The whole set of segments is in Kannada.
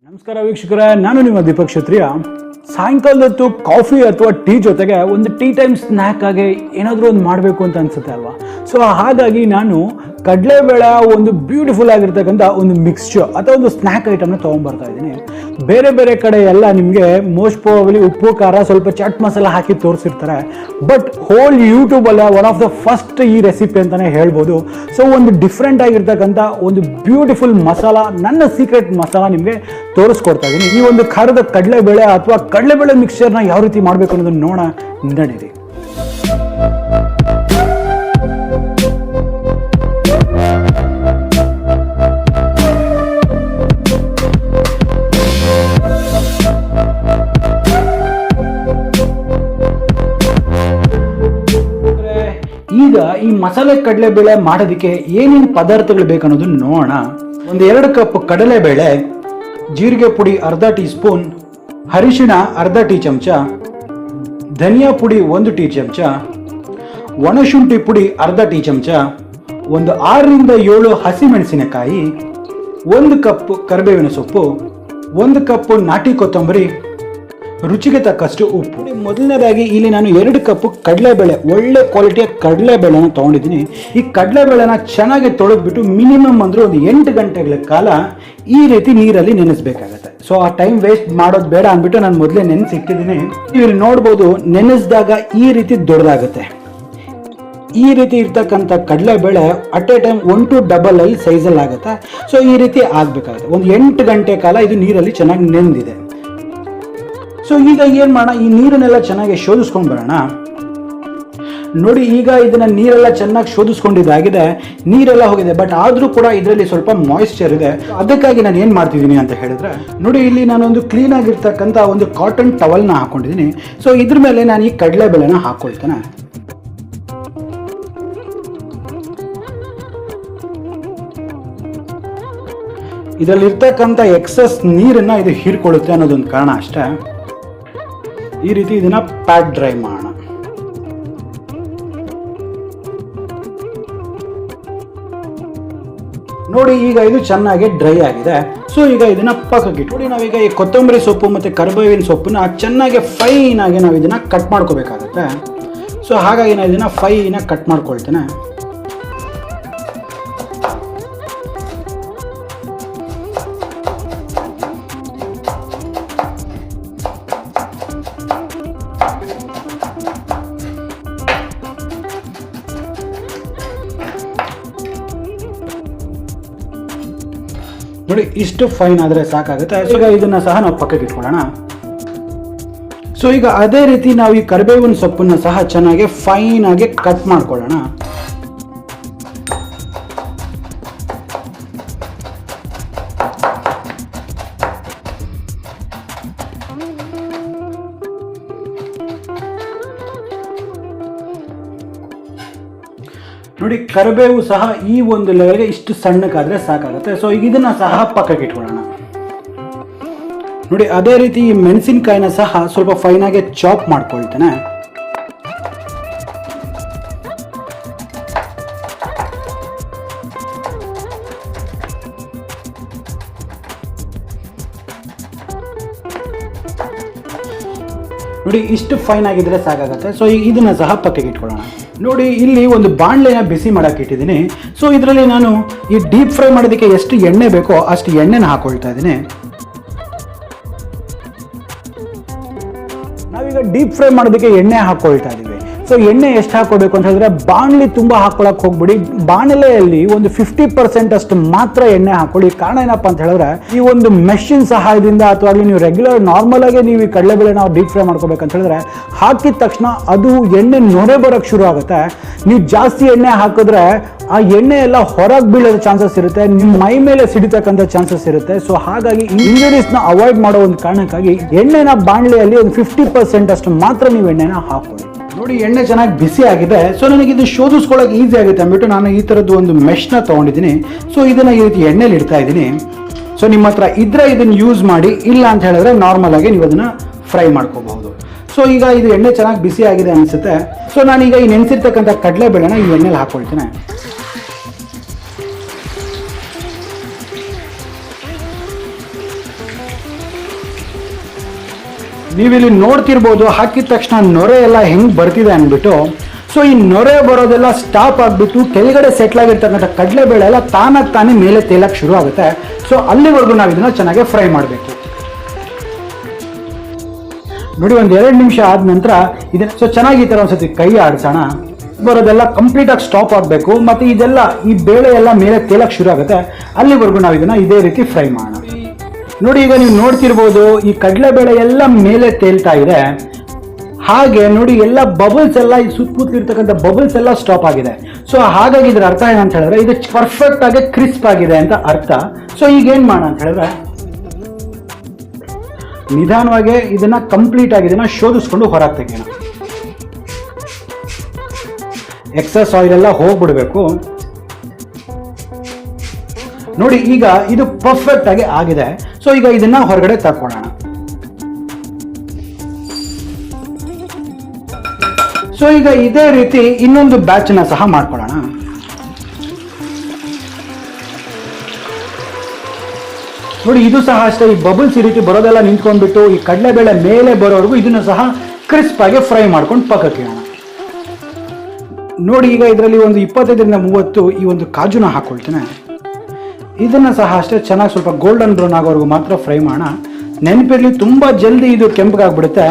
ನಮಸ್ಕಾರ ವೀಕ್ಷಕರೇ, ನಾನು ನಿಮ್ಮ ದೀಪಕ್ ಕ್ಷತ್ರಿಯ. ಸಾಯಂಕಾಲದೊತ್ತು ಕಾಫಿ ಅಥವಾ ಟೀ ಜೊತೆಗೆ ಒಂದು ಟೀ ಟೈಮ್ ಸ್ನ್ಯಾಕ್ ಆಗಿ ಏನಾದರೂ ಒಂದು ಮಾಡಬೇಕು ಅಂತ ಅನ್ಸುತ್ತೆ ಅಲ್ವಾ. ಸೊ ಹಾಗಾಗಿ ನಾನು ಕಡಲೆಬೇಳೆ ಒಂದು ಬ್ಯೂಟಿಫುಲ್ ಆಗಿರ್ತಕ್ಕಂಥ ಒಂದು ಮಿಕ್ಸ್ಚರ್ ಅಥವಾ ಒಂದು ಸ್ನ್ಯಾಕ್ ಐಟಮ್ನ ತೊಗೊಂಡ್ಬರ್ತಾ ಇದ್ದೀನಿ. ಬೇರೆ ಬೇರೆ ಕಡೆ ಎಲ್ಲ ನಿಮಗೆ ಮೋಸ್ಟ್ ಪ್ರಾಬಬ್ಲಿ ಉಪ್ಪು ಖಾರ ಸ್ವಲ್ಪ ಚಾಟ್ ಮಸಾಲ ಹಾಕಿ ತೋರಿಸಿರ್ತಾರೆ. ಬಟ್ ಹೋಲ್ ಯೂಟ್ಯೂಬಲ್ಲ ಒನ್ ಆಫ್ ದ ಫಸ್ಟ್ ಈ ರೆಸಿಪಿ ಅಂತಲೇ ಹೇಳ್ಬೋದು. ಸೊ ಒಂದು ಡಿಫ್ರೆಂಟ್ ಆಗಿರ್ತಕ್ಕಂಥ ಒಂದು ಬ್ಯೂಟಿಫುಲ್ ಮಸಾಲ, ನನ್ನ ಸೀಕ್ರೆಟ್ ಮಸಾಲ ನಿಮಗೆ ತೋರಿಸ್ಕೊಡ್ತಾ ಇದ್ದೀನಿ. ಈ ಒಂದು ಖಾರದ ಕಡಲೆಬೇಳೆ ಅಥವಾ ಕಡಲೆಬೇಳೆ ಮಿಕ್ಸ್ಚರ್ನ ಯಾವ ರೀತಿ ಮಾಡಬೇಕು ಅನ್ನೋದನ್ನ ನೋಡೋಣ, ನಡೀರಿ. ಈಗ ಈ ಮಸಾಲೆ ಕಡಲೆಬೇಳೆ ಮಾಡೋದಕ್ಕೆ ಏನೇನು ಪದಾರ್ಥಗಳು ಬೇಕನ್ನೋದನ್ನ ನೋಡೋಣ. ಒಂದು 2 ಕಪ್ ಕಡಲೆಬೇಳೆ, ಜೀರಿಗೆ ಪುಡಿ ಅರ್ಧ ಟೀ ಸ್ಪೂನ್, ಅರಿಶಿಣ ಅರ್ಧ ಟೀ ಚಮಚ, ಧನಿಯಾ ಪುಡಿ 1 ಟೀ ಚಮಚ, ಒಣಶುಂಠಿ ಪುಡಿ ಅರ್ಧ ಟೀ ಚಮಚ, ಒಂದು 6 ರಿಂದ 7 ಹಸಿಮೆಣಸಿನಕಾಯಿ, 1 ಕಪ್ ಕರಿಬೇವಿನ ಸೊಪ್ಪು, 1 ಕಪ್ ನಾಟಿ ಕೊತ್ತಂಬರಿ, ರುಚಿಗೆ ತಕ್ಕಷ್ಟು ಉಪ್ಪು. ಮೊದಲನೇದಾಗಿ ಇಲ್ಲಿ ನಾನು 2 ಕಪ್ ಕಡಲೆಬೇಳೆ, ಒಳ್ಳೆ ಕ್ವಾಲಿಟಿಯ ಕಡಲೆಬೇಳೆನ ತೊಗೊಂಡಿದ್ದೀನಿ. ಈ ಕಡಲೆಬೇಳೆನ ಚೆನ್ನಾಗಿ ತೊಳೆದ್ಬಿಟ್ಟು ಮಿನಿಮಮ್ ಅಂದ್ರೆ ಒಂದು 8 ಗಂಟೆಗಳ ಕಾಲ ಈ ರೀತಿ ನೀರಲ್ಲಿ ನೆನೆಸ್ಬೇಕಾಗತ್ತೆ. ಸೊ ಆ ಟೈಮ್ ವೇಸ್ಟ್ ಮಾಡೋದು ಬೇಡ ಅಂದ್ಬಿಟ್ಟು ನಾನು ಮೊದಲೇ ನೆನೆಸಿಟ್ಟಿದ್ದೀನಿ. ನೀವು ನೋಡ್ಬೋದು, ನೆನೆಸಿದಾಗ ಈ ರೀತಿ ದೊಡ್ಡದಾಗುತ್ತೆ. ಈ ರೀತಿ ಇರ್ತಕ್ಕಂಥ ಕಡಲೆಬೇಳೆ ಅಟ್ ಎ ಟೈಮ್ 1 to 2 ಸೈಜಲ್ಲಿ ಆಗುತ್ತೆ. ಸೊ ಈ ರೀತಿ ಆಗಬೇಕಾಗುತ್ತೆ. ಒಂದು 8 ಗಂಟೆ ಕಾಲ ಇದು ನೀರಲ್ಲಿ ಚೆನ್ನಾಗಿ ನೆನೆದಿದೆ. ಸೊ ಈಗ ಏನು ಮಾಡೋಣ, ಈ ನೀರನ್ನೆಲ್ಲ ಚೆನ್ನಾಗಿ ಶೋಧಿಸ್ಕೊಂಡು ಬರೋಣ. ನೋಡಿ, ಈಗ ಇದನ್ನ ನೀರೆಲ್ಲ ಚೆನ್ನಾಗಿ ಶೋಧಿಸ್ಕೊಂಡಿದ್ದಾಗಿದೆ, ನೀರೆಲ್ಲ ಹೋಗಿದೆ. ಬಟ್ ಆದರೂ ಕೂಡ ಇದರಲ್ಲಿ ಸ್ವಲ್ಪ ಮಾಯಿಶ್ಚರ್ ಇದೆ. ಅದಕ್ಕಾಗಿ ನಾನು ಏನು ಮಾಡ್ತಿದ್ದೀನಿ ಅಂತ ಹೇಳಿದ್ರೆ, ನೋಡಿ ಇಲ್ಲಿ ನಾನೊಂದು ಕ್ಲೀನ್ ಆಗಿರ್ತಕ್ಕಂಥ ಒಂದು ಕಾಟನ್ ಟವಲ್ನ ಹಾಕೊಂಡಿದ್ದೀನಿ. ಸೊ ಇದ್ರ ಮೇಲೆ ನಾನು ಈ ಕಡಲೆಬೇಳೆನ ಹಾಕೊಳ್ತೇನೆ. ಇದರಲ್ಲಿರ್ತಕ್ಕಂಥ ಎಕ್ಸಸ್ ನೀರನ್ನ ಇದು ಹೀರ್ಕೊಳ್ಳುತ್ತೆ ಅನ್ನೋದೊಂದು ಕಾರಣ ಅಷ್ಟೇ. ಈ ರೀತಿ ಇದನ್ನ ಪ್ಯಾಟ್ ಡ್ರೈ ಮಾಡೋಣ. ನೋಡಿ, ಈಗ ಇದು ಚೆನ್ನಾಗಿ ಡ್ರೈ ಆಗಿದೆ. ಸೊ ಈಗ ಇದನ್ನ ಪಕ್ಕಕ್ಕೆ ಇಟ್ಟು, ನೋಡಿ ನಾವೀಗ ಈ ಕೊತ್ತಂಬರಿ ಸೊಪ್ಪು ಮತ್ತೆ ಕರಿಬೇವಿನ ಸೊಪ್ಪನ್ನ ಚೆನ್ನಾಗಿ ಫೈನ್ ಆಗಿ ನಾವು ಇದನ್ನ ಕಟ್ ಮಾಡ್ಕೋಬೇಕಾಗತ್ತೆ. ಸೊ ಹಾಗಾಗಿ ನಾನು ಇದನ್ನ ಫೈನ್ ಆಗಿ ಕಟ್ ಮಾಡ್ಕೊಳ್ತೇನೆ. ನೋಡಿ, ಇಷ್ಟು ಫೈನ್ ಆದರೆ ಸಾಕಾಗುತ್ತೆ. ಈಗ ಇದನ್ನ ಸಹ ನಾವು ಪಕ್ಕಕ್ಕೆ ಇಟ್ಕೊಳ್ಳೋಣ. ಸೊ ಈಗ ಅದೇ ರೀತಿ ನಾವು ಈ ಕರಿಬೇವಿನ ಸೊಪ್ಪನ್ನ ಸಹ ಚೆನ್ನಾಗಿ ಫೈನ್ ಆಗಿ ಕಟ್ ಮಾಡ್ಕೊಳ್ಳೋಣ. ನೋಡಿ, ಕರಿಬೇವು ಸಹ ಈ ಒಂದು ಲೆವೆಲ್ಗೆ ಇಷ್ಟು ಸಣ್ಣಕ್ಕಾದರೆ ಸಾಕಾಗುತ್ತೆ. ಸೊ ಈಗ ಇದನ್ನ ಸಹ ಪಕ್ಕಕ್ಕೆ ಇಟ್ಕೊಳ್ಳೋಣ. ನೋಡಿ, ಅದೇ ರೀತಿ ಈ ಮೆಣಸಿನಕಾಯಿನ ಸಹ ಸ್ವಲ್ಪ ಫೈನಾಗಿ ಚಾಪ್ ಮಾಡ್ಕೊಳ್ತೇನೆ. ನೋಡಿ, ಇಷ್ಟು ಫೈನ್ ಆಗಿದ್ರೆ ಸಾಕಾಗುತ್ತೆ. ಸೊ ಈಗ ಇದನ್ನ ಸಹ ಪಕ್ಕಕ್ಕೆ ಇಟ್ಕೊಳ್ಳೋಣ. ನೋಡಿ, ಇಲ್ಲಿ ಒಂದು ಬಾಣಲೆನ ಬಿಸಿ ಮಾಡಕ್ಕೆ ಇಟ್ಟಿದ್ದೀನಿ. ಸೊ ಇದರಲ್ಲಿ ನಾನು ಈ ಡೀಪ್ ಫ್ರೈ ಮಾಡೋದಕ್ಕೆ ಎಷ್ಟು ಎಣ್ಣೆ ಬೇಕೋ ಅಷ್ಟು ಎಣ್ಣೆನ ಹಾಕೊಳ್ತಾ ಇದ್ದೀನಿ. ನಾವೀಗ ಡೀಪ್ ಫ್ರೈ ಮಾಡೋದಕ್ಕೆ ಎಣ್ಣೆ ಹಾಕೊಳ್ತಾ ಇದ್ದೀವಿ. ಸೊ ಎಣ್ಣೆ ಎಷ್ಟು ಹಾಕೋಬೇಕು ಅಂತ ಹೇಳಿದ್ರೆ, ಬಾಣಲಿ ತುಂಬ ಹಾಕೊಳಕ್ಕೆ ಹೋಗ್ಬಿಡಿ. ಬಾಣಲೆಯಲ್ಲಿ ಒಂದು 50% ಅಷ್ಟು ಮಾತ್ರ ಎಣ್ಣೆ ಹಾಕೊಳ್ಳಿ. ಕಾರಣ ಏನಪ್ಪ ಅಂತ ಹೇಳಿದ್ರೆ, ಈ ಒಂದು ಮೆಷಿನ್ ಸಹಾಯದಿಂದ ಅಥವಾ ನೀವು ರೆಗ್ಯುಲರ್ ನಾರ್ಮಲ್ ಆಗಿ ನೀವು ಈ ಕಡಲೆಬೇಳೆ ನಾವು ಡೀಪ್ ಫ್ರೈ ಮಾಡ್ಕೋಬೇಕಂತ ಹೇಳಿದ್ರೆ, ಹಾಕಿದ ತಕ್ಷಣ ಅದು ಎಣ್ಣೆ ನೊರೆ ಬರೋಕ್ಕೆ ಶುರು ಆಗುತ್ತೆ. ನೀವು ಜಾಸ್ತಿ ಎಣ್ಣೆ ಹಾಕಿದ್ರೆ ಆ ಎಣ್ಣೆ ಎಲ್ಲ ಹೊರಗೆ ಬೀಳೋದು ಚಾನ್ಸಸ್ ಇರುತ್ತೆ, ನಿಮ್ಮ ಮೈ ಮೇಲೆ ಸಿಡಿತಕ್ಕಂಥ ಚಾನ್ಸಸ್ ಇರುತ್ತೆ. ಸೊ ಹಾಗಾಗಿ ಇಂಜುರೀಸ್ನ ಅವಾಯ್ಡ್ ಮಾಡೋ ಒಂದು ಕಾರಣಕ್ಕಾಗಿ ಎಣ್ಣೆನ ಬಾಣಲೆಯಲ್ಲಿ ಒಂದು 50% ಅಷ್ಟು ಮಾತ್ರ ನೀವು ಎಣ್ಣೆನ ಹಾಕೊಳ್ಳಿ. ನೋಡಿ, ಎಣ್ಣೆ ಚೆನ್ನಾಗಿ ಬಿಸಿ ಆಗಿದೆ. ಸೊ ನನಗೆ ಇದು ಶೋಧಿಸ್ಕೊಳ್ಳೋಕೆ ಈಸಿ ಆಗುತ್ತೆ ಅಂದ್ಬಿಟ್ಟು ನಾನು ಈ ಥರದ್ದು ಒಂದು ಮೆಶ್ನ ತೊಗೊಂಡಿದ್ದೀನಿ. ಸೊ ಇದನ್ನು ಈ ರೀತಿ ಎಣ್ಣೆಲಿ ಇಡ್ತಾ ಇದ್ದೀನಿ. ಸೊ ನಿಮ್ಮ ಹತ್ರ ಇದ್ರೆ ಇದನ್ನು ಯೂಸ್ ಮಾಡಿ, ಇಲ್ಲ ಅಂತ ಹೇಳಿದ್ರೆ ನಾರ್ಮಲ್ ಆಗಿ ನೀವು ಅದನ್ನು ಫ್ರೈ ಮಾಡ್ಕೋಬಹುದು. ಸೊ ಈಗ ಇದು ಎಣ್ಣೆ ಚೆನ್ನಾಗಿ ಬಿಸಿ ಆಗಿದೆ ಅನಿಸುತ್ತೆ. ಸೊ ನಾನೀಗ ಈ ನೆನೆಸಿರ್ತಕ್ಕಂಥ ಕಡಲೆಬೇಳೆನ ಈ ಎಣ್ಣೆಲಿ ಹಾಕ್ಕೊಳ್ತೇನೆ. ನೀವಿಲ್ಲಿ ನೋಡ್ತಿರ್ಬೋದು ಹಾಕಿದ ತಕ್ಷಣ ನೊರೆ ಎಲ್ಲ ಹೆಂಗೆ ಬರ್ತಿದೆ ಅಂದ್ಬಿಟ್ಟು. ಸೊ ಈ ನೊರೆ ಬರೋದೆಲ್ಲ ಸ್ಟಾಪ್ ಆಗಿಬಿಟ್ಟು ಕೆಳಗಡೆ ಸೆಟ್ಲ್ ಆಗಿರ್ತಕ್ಕಂಥ ಕಡಲೆಬೇಳೆ ಎಲ್ಲ ತಾನೇ ಮೇಲೆ ತೇಲಕ್ಕೆ ಶುರು ಆಗುತ್ತೆ. ಸೊ ಅಲ್ಲಿವರೆಗೂ ನಾವು ಇದನ್ನು ಚೆನ್ನಾಗಿ ಫ್ರೈ ಮಾಡಬೇಕು. ನೋಡಿ, ಒಂದು 2 ನಿಮಿಷ ಆದ ನಂತರ ಇದನ್ನ ಸೊ ಚೆನ್ನಾಗಿ ಈ ಥರ ಒಂದ್ಸತಿ ಕೈ ಆಡಿಸೋಣ. ಬರೋದೆಲ್ಲ ಕಂಪ್ಲೀಟಾಗಿ ಸ್ಟಾಪ್ ಆಗಬೇಕು ಮತ್ತು ಇದೆಲ್ಲ ಈ ಬೇಳೆ ಎಲ್ಲ ಮೇಲೆ ತೇಲಕ್ಕೆ ಶುರು ಆಗುತ್ತೆ. ಅಲ್ಲಿವರೆಗೂ ನಾವು ಇದನ್ನು ಇದೇ ರೀತಿ ಫ್ರೈ ಮಾಡೋಣ. ನೋಡಿ, ಈಗ ನೀವು ನೋಡ್ತಿರ್ಬೋದು ಈ ಕಡಲೆಬೇಳೆ ಎಲ್ಲ ಮೇಲೆ ತೇಲ್ತಾ ಇದೆ. ಹಾಗೆ ನೋಡಿ, ಎಲ್ಲ ಬಬಲ್ಸ್ ಎಲ್ಲ ಈ ಸುತ್ತಮುತ್ತಲಿರ್ತಕ್ಕಂಥ ಬಬಲ್ಸ್ ಎಲ್ಲ ಸ್ಟಾಪ್ ಆಗಿದೆ. ಸೊ ಹಾಗಾಗಿ ಇದರ ಅರ್ಥ ಏನಂತ ಹೇಳಿದ್ರೆ ಇದು ಪರ್ಫೆಕ್ಟ್ ಆಗಿ ಕ್ರಿಸ್ಪ್ ಆಗಿದೆ ಅಂತ ಅರ್ಥ. ಸೊ ಈಗ ಏನು ಮಾಡೋಣ ಅಂತ ಹೇಳಿದ್ರೆ ನಿಧಾನವಾಗಿ ಇದನ್ನ ಕಂಪ್ಲೀಟ್ ಆಗಿ ಇದನ್ನ ಶೋಧಿಸ್ಕೊಂಡು ಹೊರಗೆ ತೆಗೆಯೋಣ. ಎಕ್ಸಸ್ ಆಯಿಲ್ ಎಲ್ಲ ಹೋಗ್ಬಿಡ್ಬೇಕು. ನೋಡಿ, ಈಗ ಇದು ಪರ್ಫೆಕ್ಟ್ ಆಗಿ ಆಗಿದೆ. ಸೊ ಈಗ ಇದನ್ನ ಹೊರಗಡೆ ತಕ್ಕೊಳ್ಳೋಣ. ಸೊ ಈಗ ಇದೇ ರೀತಿ ಇನ್ನೊಂದು ಬ್ಯಾಚ್ ನ ಸಹ ಮಾಡ್ಕೊಳ್ಳೋಣ. ನೋಡಿ, ಇದು ಸಹ ಅಷ್ಟೇ. ಈ ಬಬಲ್ಸ್ ಈ ರೀತಿ ಬರೋದೆಲ್ಲ ನಿಂತ್ಕೊಂಡ್ಬಿಟ್ಟು ಈ ಕಡಲೆಬೇಳೆ ಮೇಲೆ ಬರೋವರೆಗೂ ಇದನ್ನು ಸಹ ಕ್ರಿಸ್ಪ್ ಆಗಿ ಫ್ರೈ ಮಾಡ್ಕೊಂಡು ಪಕ್ಕಕ್ಕೆ ಇಡೋಣ. ನೋಡಿ, ಈಗ ಇದರಲ್ಲಿ ಒಂದು 25ರಿಂದ 30 ಈ ಒಂದು ಕಾಜುನ ಹಾಕೊಳ್ತೇನೆ. ಇದನ್ನು ಸಹ ಅಷ್ಟೇ ಚೆನ್ನಾಗಿ ಸ್ವಲ್ಪ ಗೋಲ್ಡನ್ ಬ್ರೌನ್ ಆಗೋವರೆಗೂ ಮಾತ್ರ ಫ್ರೈ ಮಾಡೋಣ. ನೆನಪಿರಲಿ, ತುಂಬ ಜಲ್ದಿ ಇದು ಕೆಂಪಗಾಗ್ಬಿಡುತ್ತೆ.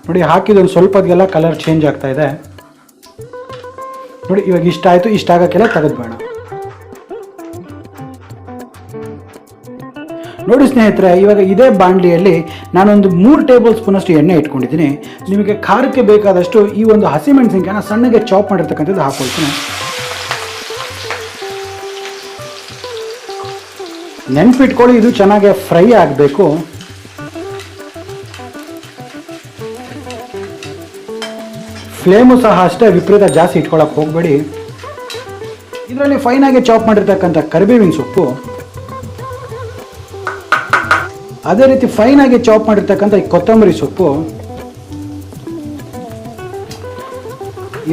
ನೋಡಿ, ಹಾಕಿದೊಂದು ಸ್ವಲ್ಪದೆಲ್ಲ ಕಲರ್ ಚೇಂಜ್ ಆಗ್ತಾ ಇದೆ. ನೋಡಿ, ಇವಾಗ ಇಷ್ಟ ಆಯಿತು. ಇಷ್ಟ ಆಗೋಕ್ಕೆಲ್ಲ ತೆಗೆದ್ಬೇಡ. ನೋಡಿ ಸ್ನೇಹಿತರೆ, ಇವಾಗ ಇದೇ ಬಾಣಲಿಯಲ್ಲಿ ನಾನೊಂದು 3 ಟೇಬಲ್ ಸ್ಪೂನ್ ಅಷ್ಟು ಎಣ್ಣೆ ಇಟ್ಕೊಂಡಿದ್ದೀನಿ. ನಿಮಗೆ ಖಾರಕ್ಕೆ ಬೇಕಾದಷ್ಟು ಈ ಒಂದು ಹಸಿಮೆಣಸಿನಕಾಯಿನ ಸಣ್ಣಗೆ ಚಾಪ್ ಮಾಡಿರ್ತಕ್ಕಂಥದ್ದು ಹಾಕೊಳ್ತೀನಿ. ನೆನ್ಪಿಟ್ಕೊಳ್ಳಿ, ಇದು ಚೆನ್ನಾಗಿ ಫ್ರೈ ಆಗಬೇಕು. ಫ್ಲೇಮು ಸಹ ಅಷ್ಟೇ ವಿಪರೀತ ಜಾಸ್ತಿ ಇಟ್ಕೊಳ್ಳೋಕೆ ಹೋಗಬೇಡಿ. ಇದರಲ್ಲಿ ಫೈನಾಗಿ ಚಾಪ್ ಮಾಡಿರ್ತಕ್ಕಂಥ ಕರಿಬೇವಿನ ಸೊಪ್ಪು, ಅದೇ ರೀತಿ ಫೈನಾಗಿ ಚಾಪ್ ಮಾಡಿರ್ತಕ್ಕಂಥ ಈ ಕೊತ್ತಂಬರಿ ಸೊಪ್ಪು,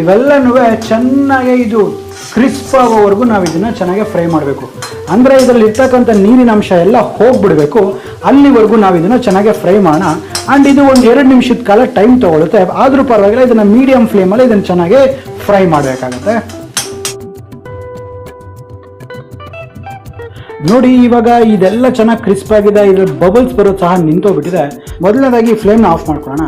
ಇವೆಲ್ಲನೂ ಚೆನ್ನಾಗಿ ಇದು ಕ್ರಿಸ್ಪ್ ಆಗೋವರೆಗೂ ನಾವು ಇದನ್ನು ಚೆನ್ನಾಗಿ ಫ್ರೈ ಮಾಡಬೇಕು. ಅಂದರೆ ಇದರಲ್ಲಿ ಇರ್ತಕ್ಕಂಥ ನೀರಿನ ಅಂಶ ಎಲ್ಲ ಹೋಗ್ಬಿಡಬೇಕು. ಅಲ್ಲಿವರೆಗೂ ನಾವು ಇದನ್ನು ಚೆನ್ನಾಗಿ ಫ್ರೈ ಮಾಡೋಣ. ಆ್ಯಂಡ್ ಇದು ಒಂದು 2 ನಿಮಿಷದ ಕಾಲ ಟೈಮ್ ತೊಗೊಳುತ್ತೆ. ಆದರೂ ಪರವಾಗಿಲ್ಲ, ಇದನ್ನು ಮೀಡಿಯಂ ಫ್ಲೇಮಲ್ಲಿ ಇದನ್ನು ಚೆನ್ನಾಗಿ ಫ್ರೈ ಮಾಡಬೇಕಾಗತ್ತೆ. ನೋಡಿ, ಇವಾಗ ಇದೆಲ್ಲ ಚೆನ್ನಾಗಿ ಕ್ರಿಸ್ಪ್ ಆಗಿದೆ. ಇದ್ರಲ್ಲಿ ಬಬಲ್ಸ್ ಬರೋದು ಸಹ ನಿಂತೋಗ್ಬಿಟ್ಟಿದೆ. ಮೊದಲನೇದಾಗಿ ಫ್ಲೇಮ್ನ ಆಫ್ ಮಾಡ್ಕೊಳ್ಳೋಣ.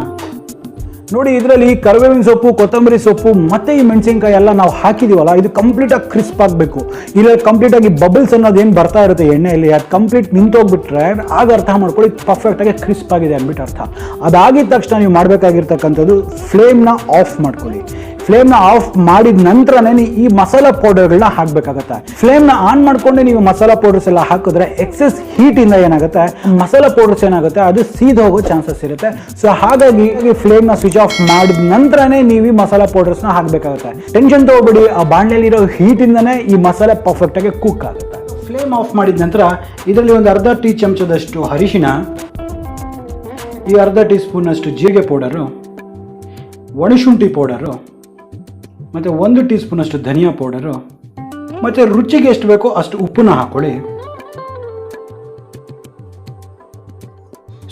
ನೋಡಿ, ಇದರಲ್ಲಿ ಕರಿಬೇವಿನ ಸೊಪ್ಪು, ಕೊತ್ತಂಬರಿ ಸೊಪ್ಪು ಮತ್ತು ಈ ಮೆಣಸಿನ್ಕಾಯಿ ಎಲ್ಲ ನಾವು ಹಾಕಿದೀವಲ್ಲ, ಇದು ಕಂಪ್ಲೀಟಾಗಿ ಕ್ರಿಸ್ಪ್ ಆಗಬೇಕು. ಇಲ್ಲ ಕಂಪ್ಲೀಟಾಗಿ ಬಬಲ್ಸ್ ಅನ್ನೋದು ಏನು ಬರ್ತಾ ಇರುತ್ತೆ ಎಣ್ಣೆಯಲ್ಲಿ, ಅದು ಕಂಪ್ಲೀಟ್ ನಿಂತೋಗ್ಬಿಟ್ರೆ ಆಗ ಅರ್ಥ ಮಾಡ್ಕೊಳ್ಳಿ ಪರ್ಫೆಕ್ಟಾಗಿ ಕ್ರಿಸ್ಪ್ ಆಗಿದೆ ಅಂದ್ಬಿಟ್ಟು ಅರ್ಥ. ಅದಾಗಿದ ತಕ್ಷಣ ನೀವು ಮಾಡಬೇಕಾಗಿರ್ತಕ್ಕಂಥದ್ದು ಫ್ಲೇಮ್ನ ಆಫ್ ಮಾಡ್ಕೊಳ್ಳಿ. ಫ್ಲೇಮ್ನ ಆಫ್ ಮಾಡಿದ ನಂತರನೇ ಈ ಮಸಾಲಾ ಪೌಡರ್ಗಳನ್ನ ಹಾಕಬೇಕಾಗತ್ತೆ. ಫ್ಲೇಮ್ನ ಆನ್ ಮಾಡ್ಕೊಂಡೆ ನೀವು ಮಸಾಲಾ ಪೌಡರ್ಸ್ ಎಲ್ಲ ಹಾಕಿದ್ರೆ ಎಕ್ಸೆಸ್ ಹೀಟಿಂದ ಏನಾಗುತ್ತೆ, ಮಸಾಲಾ ಪೌಡರ್ಸ್ ಏನಾಗುತ್ತೆ ಅದು ಸೀದ್ ಹೋಗೋ ಚಾನ್ಸಸ್ ಇರುತ್ತೆ. ಸೊ ಹಾಗಾಗಿ ಫ್ಲೇಮ್ನ ಸ್ವಿಚ್ ಆಫ್ ಮಾಡಿದ ನಂತರನೇ ನೀವು ಈ ಮಸಾಲಾ ಪೌಡರ್ಸ್ನ ಹಾಕಬೇಕಾಗುತ್ತೆ. ಟೆನ್ಷನ್ ತಗೋಬೇಡಿ, ಆ ಬಾಣಲೆಯಲ್ಲಿರೋ ಹೀಟಿಂದನೇ ಈ ಮಸಾಲೆ ಪರ್ಫೆಕ್ಟಾಗಿ ಕುಕ್ ಆಗುತ್ತೆ. ಫ್ಲೇಮ್ ಆಫ್ ಮಾಡಿದ ನಂತರ ಇದರಲ್ಲಿ ಒಂದು ಅರ್ಧ ಟೀ ಚಮಚದಷ್ಟು ಅರಿಶಿನ, ಈ ಅರ್ಧ ಟೀ ಸ್ಪೂನ್ ಅಷ್ಟು ಜೀರಿಗೆ ಪೌಡರು, ಒಣಶುಂಠಿ ಪೌಡರು, ಮತ್ತು 1 ಟೀ ಸ್ಪೂನ್ ಅಷ್ಟು ಧನಿಯಾ ಪೌಡರು, ಮತ್ತು ರುಚಿಗೆ ಎಷ್ಟು ಬೇಕೋ ಅಷ್ಟು ಉಪ್ಪನ್ನ ಹಾಕೊಳ್ಳಿ.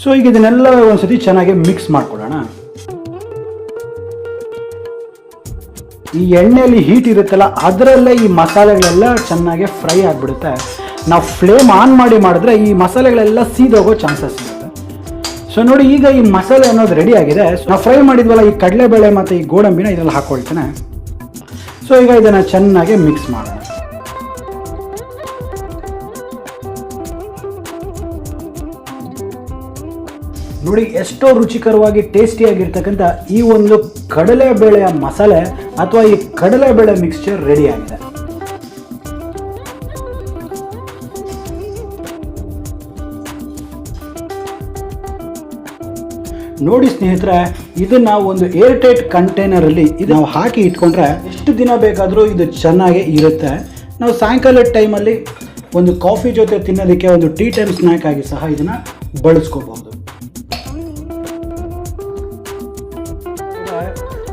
ಸೊ ಈಗ ಇದನ್ನೆಲ್ಲ ಒಂದ್ಸತಿ ಚೆನ್ನಾಗಿ ಮಿಕ್ಸ್ ಮಾಡ್ಕೊಳ್ಳೋಣ. ಈ ಎಣ್ಣೆಯಲ್ಲಿ ಹೀಟ್ ಇರುತ್ತಲ್ಲ, ಅದರಲ್ಲೇ ಈ ಮಸಾಲೆಗಳೆಲ್ಲ ಚೆನ್ನಾಗಿ ಫ್ರೈ ಆಗಿಬಿಡುತ್ತೆ. ನಾವು ಫ್ಲೇಮ್ ಆನ್ ಮಾಡಿ ಮಾಡಿದ್ರೆ ಈ ಮಸಾಲೆಗಳೆಲ್ಲ ಸೀದೋಗೋ ಚಾನ್ಸಸ್ ಇರುತ್ತೆ. ಸೊ ನೋಡಿ, ಈಗ ಈ ಮಸಾಲೆ ಅನ್ನೋದು ರೆಡಿ ಆಗಿದೆ. ನಾವು ಫ್ರೈ ಮಾಡಿದ್ವಲ್ಲ ಈ ಕಡಲೆಬೇಳೆ ಮತ್ತು ಈ ಗೋಡಂಬಿನ ಇದರಲ್ಲಿ ಹಾಕೊಳ್ತೇನೆ. ಸೊ ಈಗ ಇದನ್ನು ಚೆನ್ನಾಗಿ ಮಿಕ್ಸ್ ಮಾಡೋಣ. ನೋಡಿ, ಎಷ್ಟೋ ರುಚಿಕರವಾಗಿ ಟೇಸ್ಟಿಯಾಗಿರ್ತಕ್ಕಂಥ ಈ ಒಂದು ಕಡಲೆಬೇಳೆಯ ಮಸಾಲೆ ಅಥವಾ ಈ ಕಡಲೆಬೇಳೆ ಮಿಕ್ಸ್ಚರ್ ರೆಡಿ ಆಗಿದೆ. ನೋಡಿ ಸ್ನೇಹಿತರೆ, ಇದನ್ನ ಒಂದು ಏರ್ ಟೈಟ್ ಕಂಟೈನರಲ್ಲಿ ಇದು ನಾವು ಹಾಕಿ ಇಟ್ಕೊಂಡ್ರೆ ಎಷ್ಟು ದಿನ ಬೇಕಾದರೂ ಇದು ಚೆನ್ನಾಗಿ ಇರುತ್ತೆ. ನಾವು ಸಾಯಂಕಾಲದ ಟೈಮಲ್ಲಿ ಒಂದು ಕಾಫಿ ಜೊತೆ ತಿನ್ನೋದಕ್ಕೆ, ಒಂದು ಟೀ ಟೈಮ್ ಸ್ನ್ಯಾಕ್ ಆಗಿ ಸಹ ಇದನ್ನು ಬಳಸ್ಕೋಬಹುದು.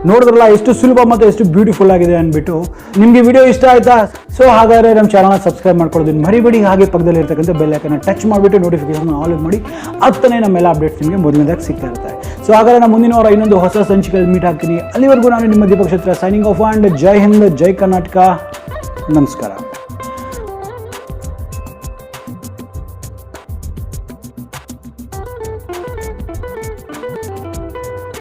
ನೋಡಿದ್ರಲ್ಲ ಎಷ್ಟು ಸುಲಭ ಮತ್ತು ಎಷ್ಟು ಬ್ಯೂಟಿಫುಲ್ ಆಗಿದೆ ಅಂದ್ಬಿಟ್ಟು. ನಿಮಗೆ ವಿಡಿಯೋ ಇಷ್ಟ ಆಯ್ತಾ? ಸೊ ಹಾಗಾದರೆ ನಮ್ಮ ಚಾನಲ್ನ ಸಬ್ಸ್ಕ್ರೈಬ್ ಮಾಡ್ಕೊಳ್ಳೋದನ್ನು ಮರಿಬೇಡಿ. ಹಾಗೆ ಪಕ್ಕದಲ್ಲಿ ಇರ್ತಕ್ಕಂಥ ಬೆಲ್ ಐಕನ್ನ ಟಚ್ ಮಾಡಿಬಿಟ್ಟು ನೋಟಿಫಿಕೇಶನ್ ಆಲ್ ಮಾಡಿ. ಆಗ್ತಾನೆ ನಮ್ಮೆಲ್ಲ ಅಪ್ಡೇಟ್ಸ್ ನಿಮಗೆ ಮೊದಲನೇದಾಗಿ ಸಿಗ್ತಾ ಇರ್ತಾರೆ. ಸೊ ಹಾಗಾದರೆ ನಾನು ಮುಂದಿನ ವಾರ ಇನ್ನೊಂದು ಹೊಸ ಸಂಚಿಕೆಯಲ್ಲಿ ಮೀಟ್ ಆಗ್ತೀನಿ. ಅಲ್ಲಿವರೆಗೂ ನಾನು ನಿಮ್ಮ ದೀಪಕ್ ಕ್ಷತ್ರಿಯ ಸೈನಿಂಗ್ ಆಫ್. ಆ್ಯಂಡ್ ಜೈ ಹಿಂದ್, ಜೈ ಕರ್ನಾಟಕ, ನಮಸ್ಕಾರ.